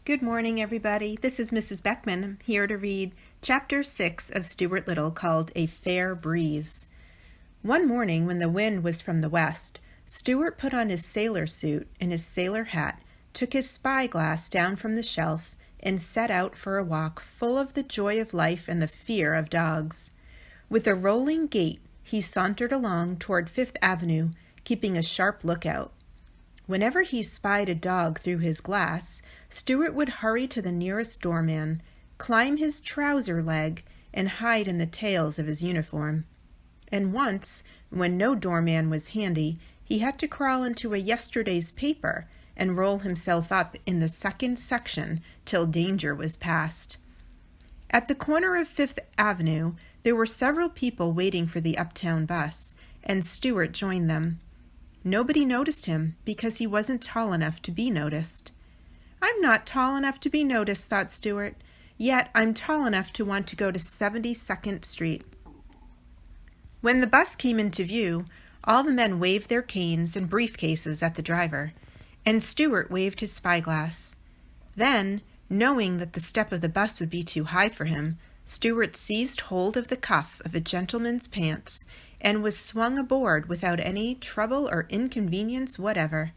Good morning, everybody. This is Mrs. Beckman. I'm here to read Chapter 6 of Stuart Little called A Fair Breeze. One morning when the wind was from the west, Stuart put on his sailor suit and his sailor hat, took his spyglass down from the shelf, and set out for a walk full of the joy of life and the fear of dogs. With a rolling gait, he sauntered along toward Fifth Avenue, keeping a sharp lookout. Whenever he spied a dog through his glass, Stuart would hurry to the nearest doorman, climb his trouser leg, and hide in the tails of his uniform. And once, when no doorman was handy, he had to crawl into a yesterday's paper and roll himself up in the second section till danger was past. At the corner of Fifth Avenue, there were several people waiting for the uptown bus, and Stuart joined them. Nobody noticed him because he wasn't tall enough to be noticed. I'm not tall enough to be noticed, thought Stuart, yet I'm tall enough to want to go to 72nd Street. When the bus came into view, all the men waved their canes and briefcases at the driver, and Stuart waved his spyglass. Then, knowing that the step of the bus would be too high for him, Stuart seized hold of the cuff of a gentleman's pants and was swung aboard without any trouble or inconvenience whatever.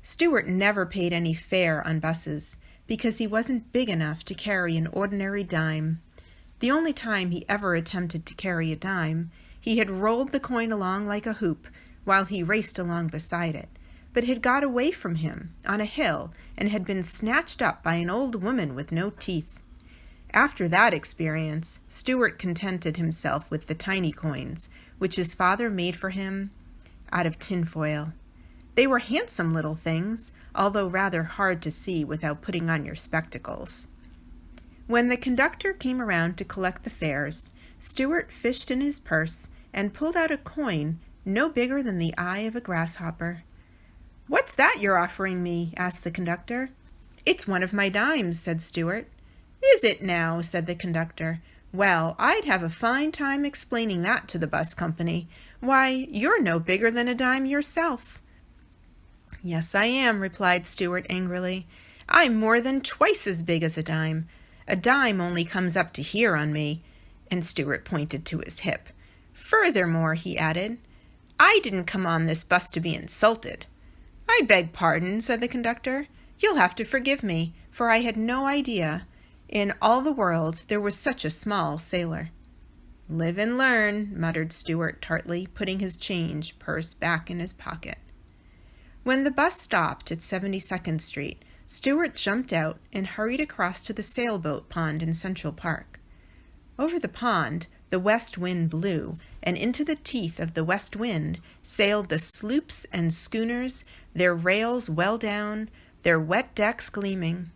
Stuart never paid any fare on buses because he wasn't big enough to carry an ordinary dime. The only time he ever attempted to carry a dime, he had rolled the coin along like a hoop while he raced along beside it, but had got away from him on a hill and had been snatched up by an old woman with no teeth. After that experience, Stuart contented himself with the tiny coins, which his father made for him out of tinfoil. They were handsome little things, although rather hard to see without putting on your spectacles. When the conductor came around to collect the fares, Stuart fished in his purse and pulled out a coin no bigger than the eye of a grasshopper. "What's that you're offering me?" asked the conductor. "It's one of my dimes," said Stuart. "Is it now?" said the conductor. "Well, I'd have a fine time explaining that to the bus company. Why, you're no bigger than a dime yourself." "Yes, I am," replied Stuart angrily. "I'm more than twice as big as a dime. A dime only comes up to here on me," and Stuart pointed to his hip. "Furthermore," he added, "I didn't come on this bus to be insulted." "I beg pardon," said the conductor. "You'll have to forgive me, for I had no idea in all the world there was such a small sailor." "Live and learn," muttered Stuart tartly, putting his change purse back in his pocket. When the bus stopped at 72nd Street, Stuart jumped out and hurried across to the sailboat pond in Central Park. Over the pond, the west wind blew, and into the teeth of the west wind sailed the sloops and schooners, their rails well down, their wet decks gleaming.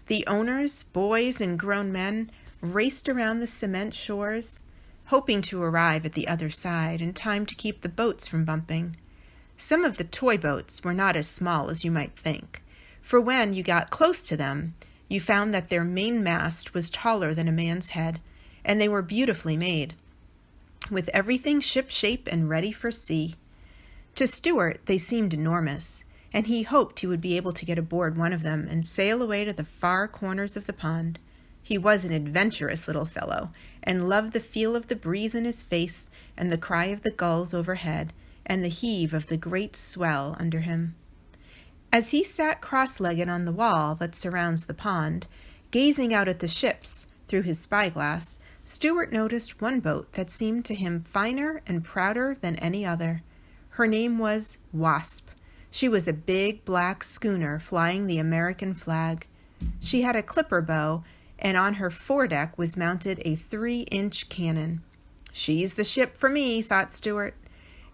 The owners, boys and grown men, raced around the cement shores, hoping to arrive at the other side in time to keep the boats from bumping. Some of the toy boats were not as small as you might think, for when you got close to them, you found that their main mast was taller than a man's head, and they were beautifully made, with everything ship-shape and ready for sea. To Stuart, they seemed enormous, and he hoped he would be able to get aboard one of them and sail away to the far corners of the pond. He was an adventurous little fellow, and loved the feel of the breeze in his face, and the cry of the gulls overhead, and the heave of the great swell under him. As he sat cross-legged on the wall that surrounds the pond, gazing out at the ships through his spyglass, Stuart noticed one boat that seemed to him finer and prouder than any other. Her name was Wasp. She was a big black schooner flying the American flag. She had a clipper bow, and on her foredeck was mounted a 3-inch cannon. "She's the ship for me," thought Stuart.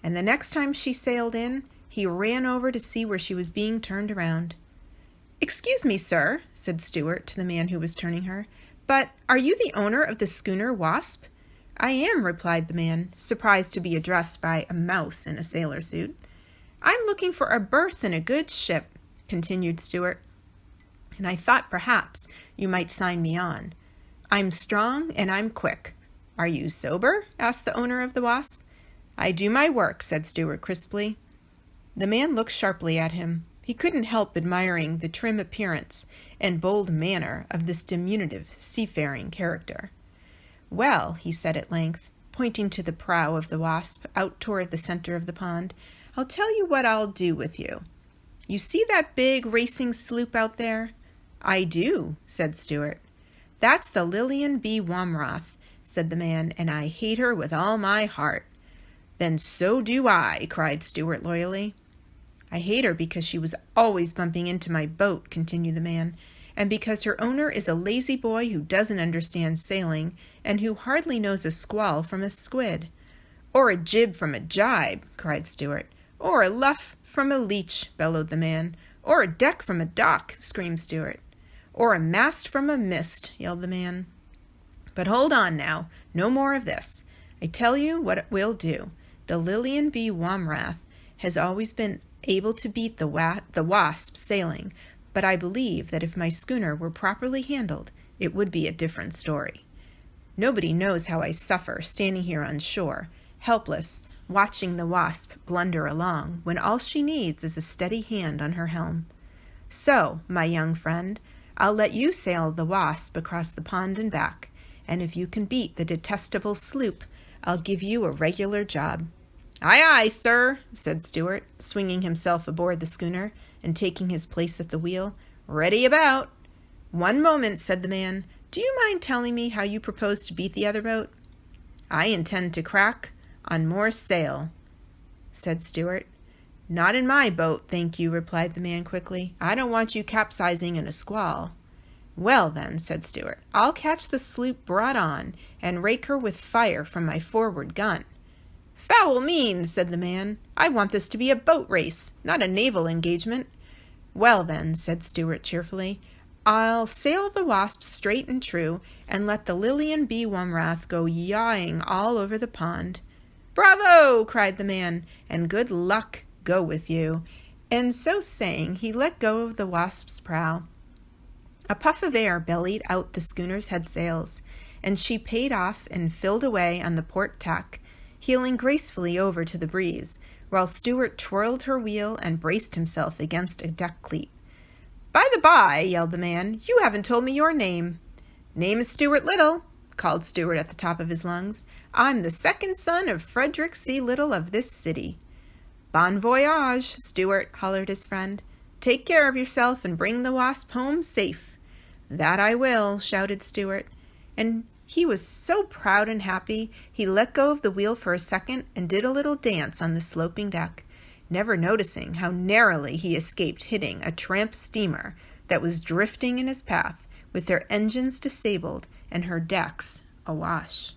And the next time she sailed in, he ran over to see where she was being turned around. "Excuse me, sir," said Stuart to the man who was turning her, "but are you the owner of the schooner Wasp?" "I am," replied the man, surprised to be addressed by a mouse in a sailor suit. "I'm looking for a berth in a good ship," continued Stuart, "and I thought perhaps you might sign me on. I'm strong and I'm quick." "Are you sober?" asked the owner of the Wasp. "I do my work," said Stuart crisply. The man looked sharply at him. He couldn't help admiring the trim appearance and bold manner of this diminutive seafaring character. "Well," he said at length, pointing to the prow of the Wasp out toward the center of the pond, "I'll tell you what I'll do with you. You see that big racing sloop out there?" "I do," said Stuart. "That's the Lillian B. Wamroth," said the man, "and I hate her with all my heart." "Then so do I," cried Stuart loyally. "I hate her because she was always bumping into my boat," continued the man, "and because her owner is a lazy boy who doesn't understand sailing and who hardly knows a squall from a squid." "Or a jib from a jibe," cried Stuart. "Or a luff from a leech," bellowed the man. "Or a deck from a dock," screamed Stuart. "Or a mast from a mist," yelled the man. "But hold on now, no more of this. I tell you what we'll do. The Lillian B. Wamrath has always been able to beat the Wasp sailing, but I believe that if my schooner were properly handled, it would be a different story. Nobody knows how I suffer standing here on shore, helpless, watching the Wasp blunder along, when all she needs is a steady hand on her helm. So, my young friend, I'll let you sail the Wasp across the pond and back, and if you can beat the detestable sloop, I'll give you a regular job." "Aye, aye, sir," said Stuart, swinging himself aboard the schooner and taking his place at the wheel. "Ready about." "One moment," said the man. "Do you mind telling me how you propose to beat the other boat?" "I intend to crack on more sail," said Stuart. "Not in my boat, thank you," replied the man quickly. "I don't want you capsizing in a squall." "Well, then," said Stuart, "I'll catch the sloop broad on and rake her with fire from my forward gun." "Foul means," said the man. "I want this to be a boat race, not a naval engagement." "Well, then," said Stuart cheerfully, "I'll sail the Wasp straight and true and let the Lillian B. Wamrath go yawing all over the pond." "Bravo!" cried the man, "and good luck go with you." And so saying, he let go of the Wasp's prow. A puff of air bellied out the schooner's head sails, and she paid off and filled away on the port tack, heeling gracefully over to the breeze, while Stuart twirled her wheel and braced himself against a deck cleat. "By the by," yelled the man, "you haven't told me your name." "Name is Stuart Little," called Stuart at the top of his lungs. "I'm the second son of Frederick C. Little of this city." "Bon voyage, Stuart," hollered his friend. "Take care of yourself and bring the Wasp home safe." "That I will," shouted Stuart, and he was so proud and happy he let go of the wheel for a second and did a little dance on the sloping deck, never noticing how narrowly he escaped hitting a tramp steamer that was drifting in his path with their engines disabled and her decks awash.